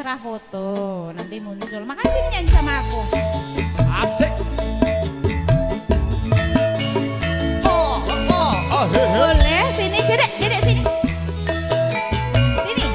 terserah foto, nanti muncul. Makanya sini nyanyi sama aku. Asik. Boleh, sini dedek, dedek sini. Sini.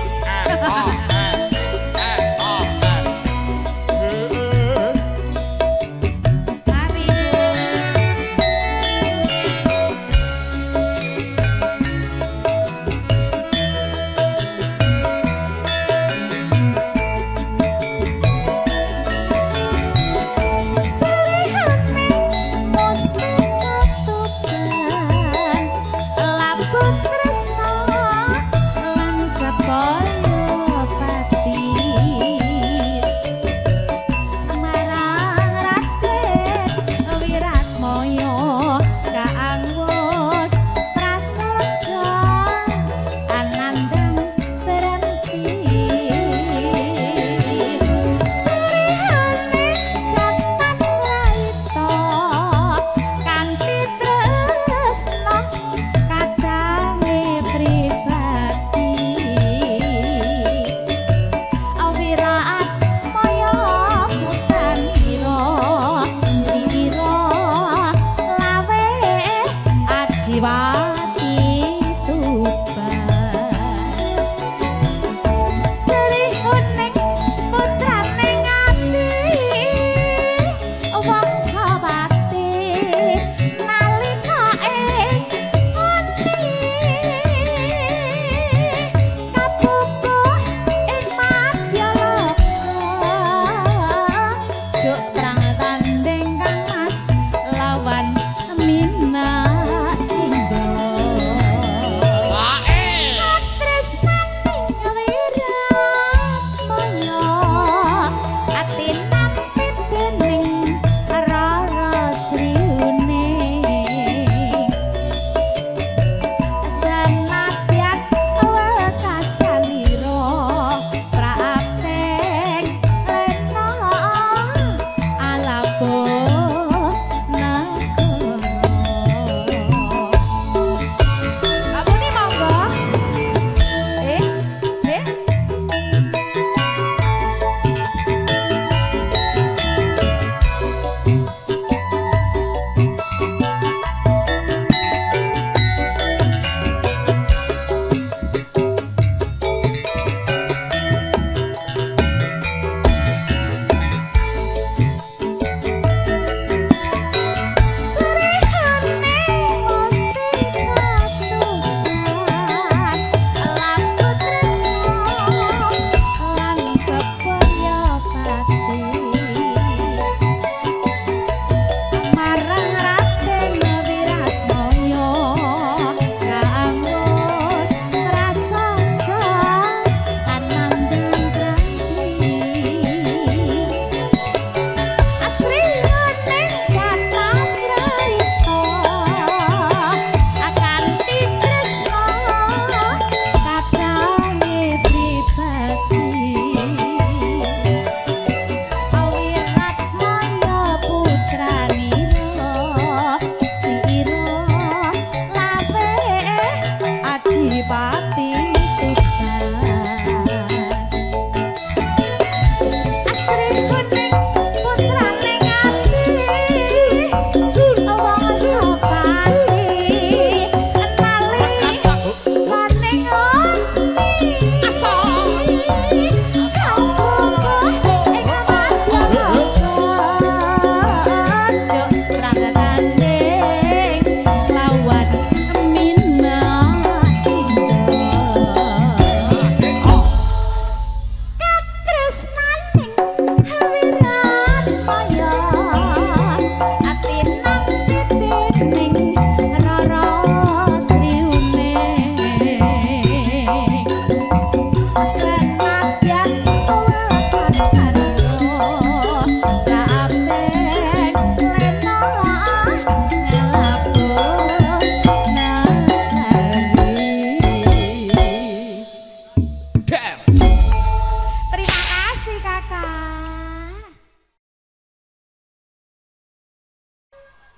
Mari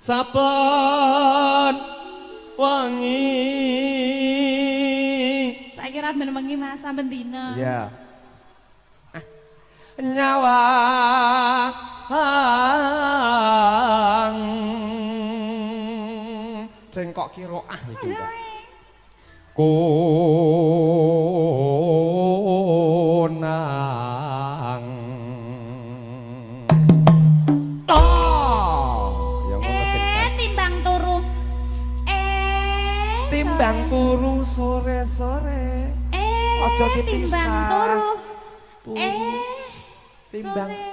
Saben wangi. Saya kira ben wengi Mas saben dina. Iya. nyawa cengkok kiroah itu Mbak. Konang yang timbang turu timbang turu sore-sore aja dipisah timbang turu timbang sore.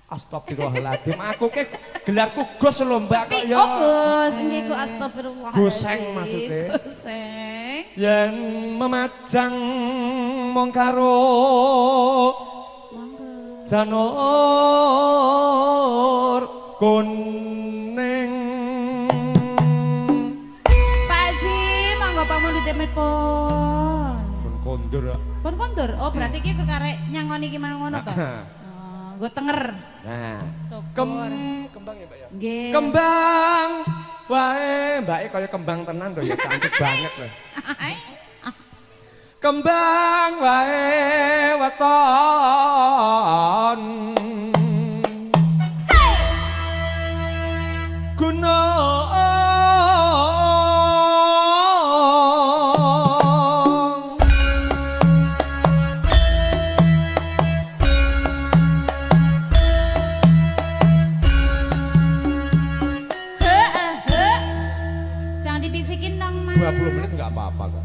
Astagfirullahaladzim, aku ke gelarku Gus lho Mbak kok ya. Oh Gus, nggih ku astagfirullah. Goseng maksudnya. Goseng. Yen memajang mong karo janur kuning. Pak Haji, monggo pamundhut demit pon. Pun kondur. Pon kondur. Oh, berarti iki perkara nyangoni iki mau ngono to. Gue tenger. Nah, Syukur. kembang ya Mbak ya? Nggih. Kembang, wae Mbak kaya kembang tenan lho ya cantik banget lho. Kembang wae weton. Gunung Jangan dibisikin dong, Mas. 20 menit enggak apa-apa kok.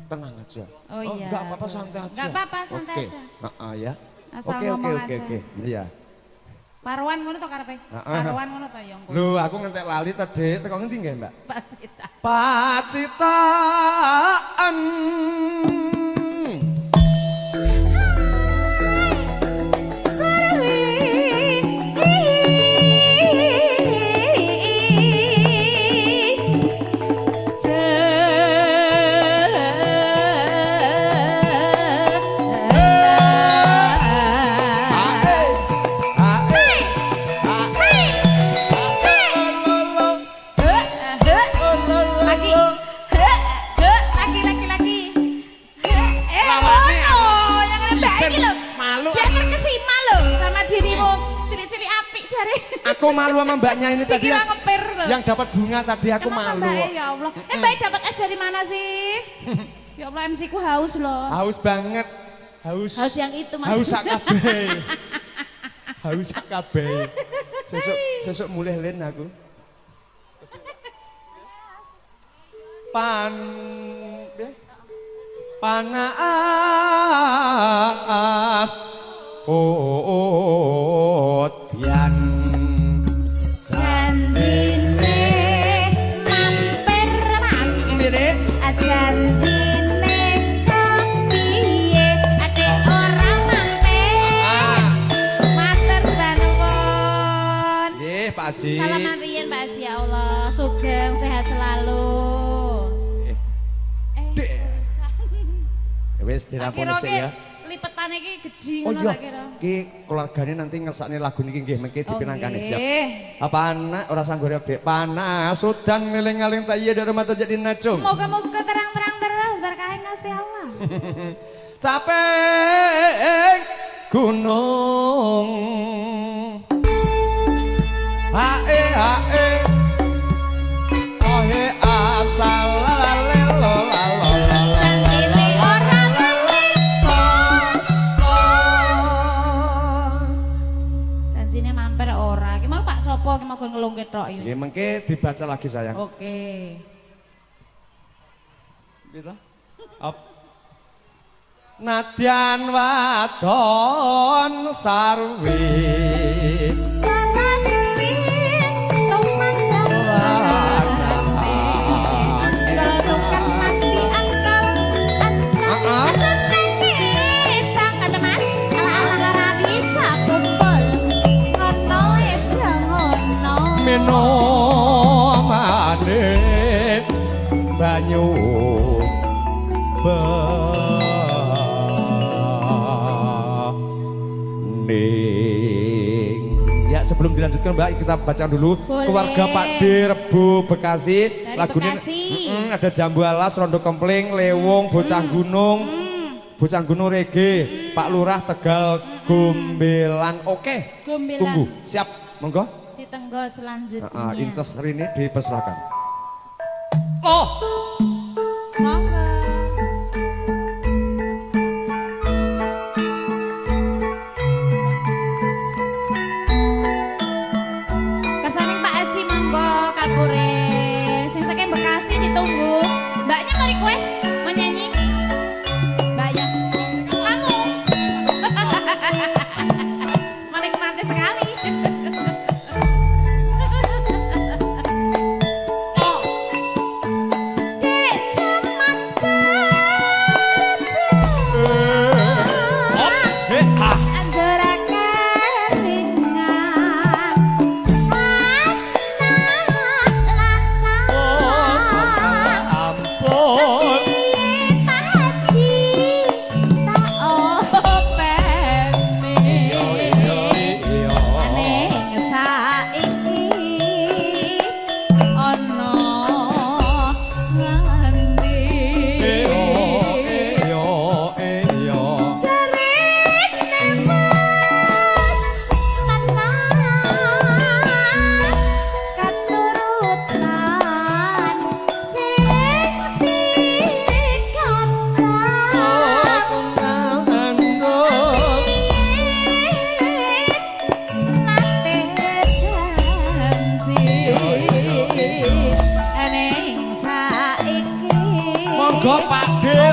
Tenang aja. Oh iya. Enggak apa-apa santai aja. Enggak apa-apa santai Oke. aja. Heeh ya. Asal Oke. ngomong aja. Iya. Paruan ngono to karepe? Paruan ngono to ya engko. Lho, aku ngentek lali tadi teko ngendi nggih, Mbak? Pak Cita. Pacitaan. Aku malu sama mbaknya ini tadi yang dapat bunga tadi aku malu. Ya Allah. Mbak dapat es dari mana sih? Ya Allah MC ku haus loh. Haus banget. Haus. Haus yang itu Mas. Haus sak kabeh. Haus sak kabeh. Sesuk mulih len aku. Panas. Dian. Janjine mampir Mas. Ngene. Janjine kok piye ade ora mampir. Matur sedanipun. Nggih, Pak Haji. Salaman riyen Pak Haji, ya Allah. Sugeng sehat selalu. Wis diraponi sik ya. Lipetane iki gedhi Oh ngono iya, tak kira. ki keluargane nanti ngersakne lagu niki nggih mengke dipinangkane siap. Nggih. Apa anak ora sanggore Dek? Panas udan ngeling-eling tak iya dari mata jadi nacung. Moga-moga terang-terang terus berkah Gusti Allah. Capek gunung. Hae hae. Ohe asal lalelo lalo. Sopo mau ngelung ketok iki. Nggih mengke dibaca lagi sayang. Oke. Pira? Nadyan wadon sarwi. Saraswi tumandang sarwi. Kalau suka pasti angkel. Senenge banget Mas. Ala-ala ora bisa kumpul. Ngono aja ngono. Minum manit banyu bening. Ya sebelum dilanjutkan Mbak kita baca dulu. Boleh. Keluarga Pak D Rebo Bekasi. Dari Lagunya Bekasi. Ada Jambu Alas, Rondo Kempling, Lewong, Bocah Gunung. Bocah Gunung Rege, Pak Lurah Tegal Gombelan. Oke. Gombelan. Tunggu. Siap. Monggo. Ditenggo selanjutnya. Inces Rini dipersilakan. Oh. Monggo. Kersaning Pak Haji monggo kapure. Sing saking Bekasi ditunggu. Mbaknya mau request menyanyi. Mbaknya. Kamu. Menikmati sekali. Monggo Pak De.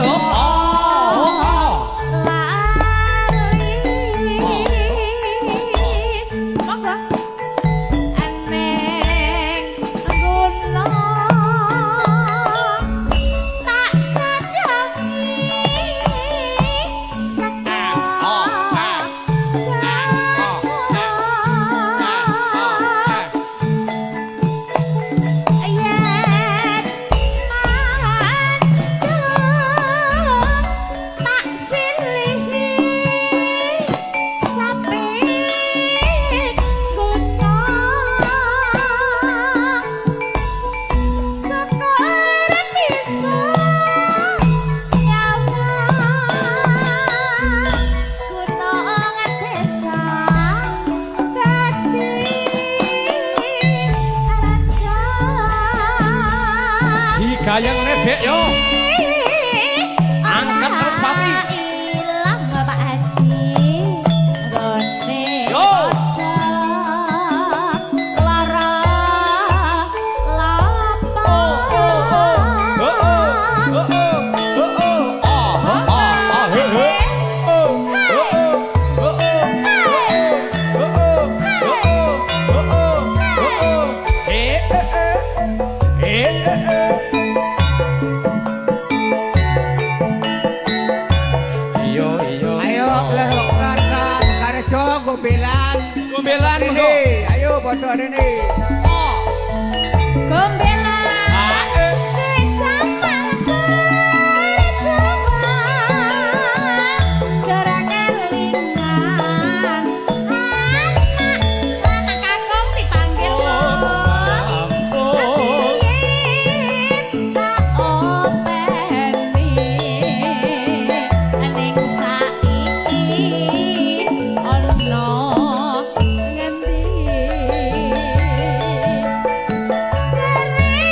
Gayeng nedek yo. Angkat terus Pati. Ilang Pak Haji. Gone. Yo. Lara lapa. Gombelan ini, ayo bodoh ini. Gombelan. Kecamatan Perjuangan. Jarak kelingan. Anak kakung dipanggil kok. Yen tak openi. Ning saiki ono ngendi. Jare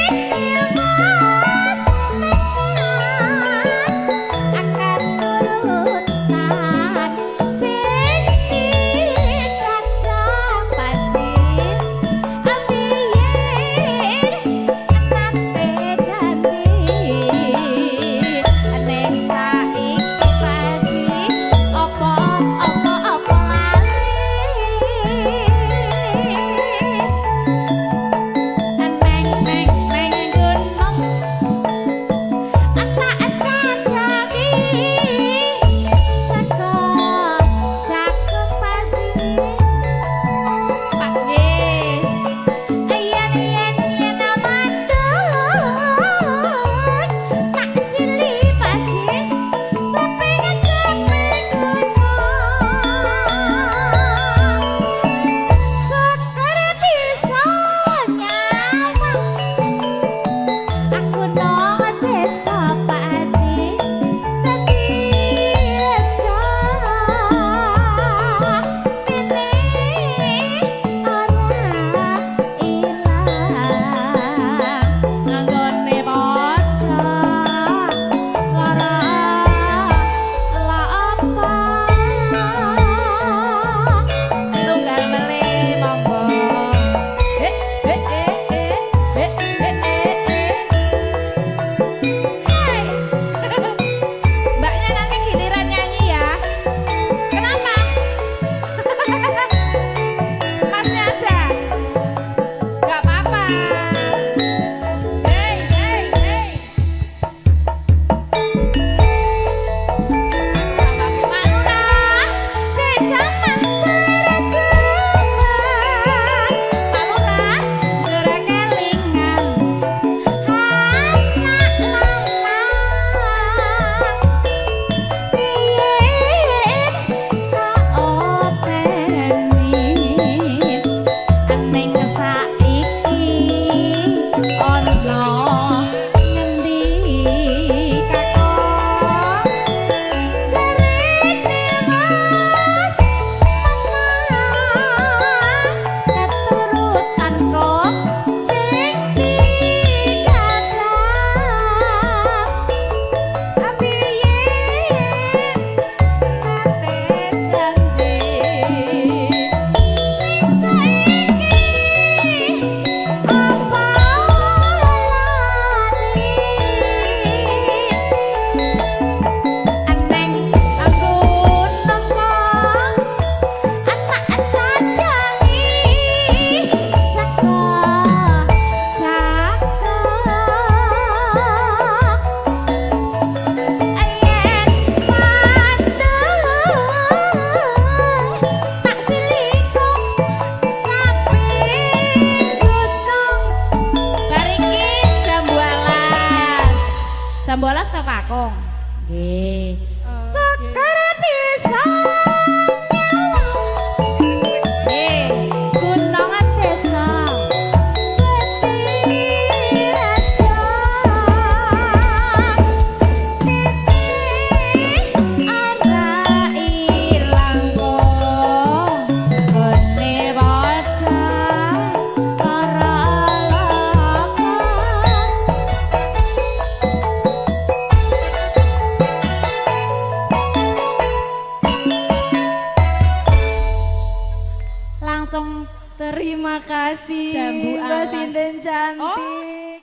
Makasih Jambu Mbak alas. Sinden cantik.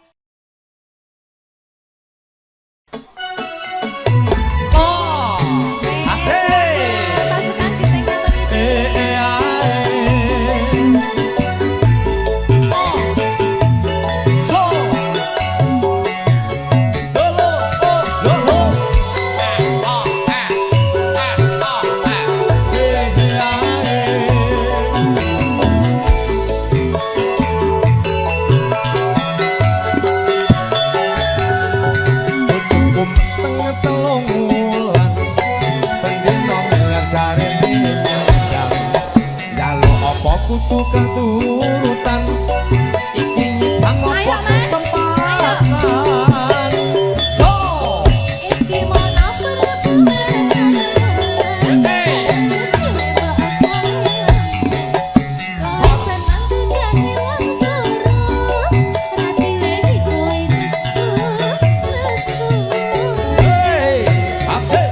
Oh, asik. Pasukan kita So. Lolo, oh, lolo. Cukup tengah telung wulan pendino milan jarene nyandang jaluk apa kudu keturutan iki nyidang apa Ayo, Mas. kesempatan so Iki mono hey asik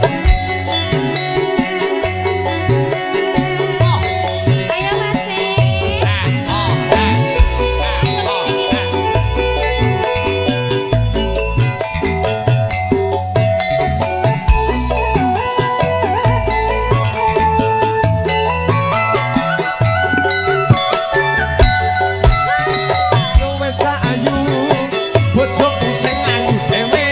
Ayo masih. kowe sak ayu bojoku sing ayu dhewe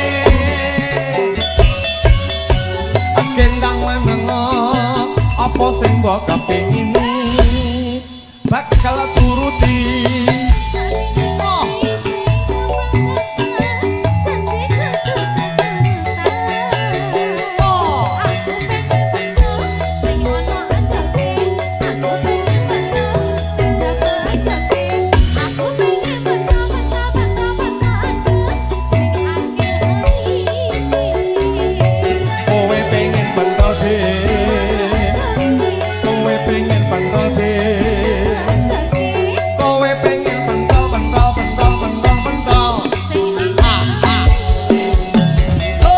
gendang menengo apa sing mbok kepingini bakal turuti kowe pengen pentol de kowe pengen pentol de kowe pengen pentol pentol pentol pentol pentol so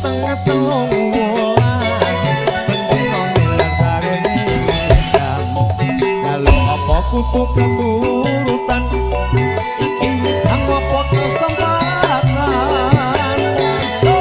tengah telung wulan pendino milan jarene nyandang jaluk apa kudu keturutan iki nyidang apa kesempatan so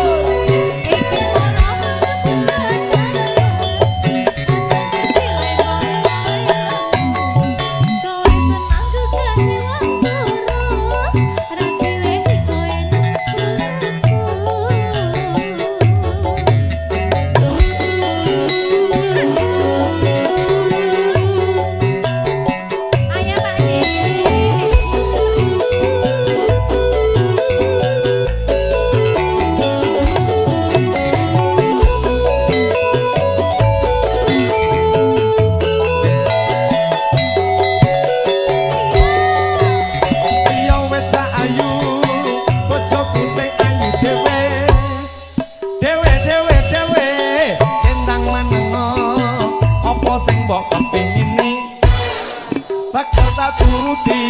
Yo wes sak ayu bojoku sing ayu dhewe dhewe dhewe dhewe endang menengo apa sing mbok kepingini bakal tak turuti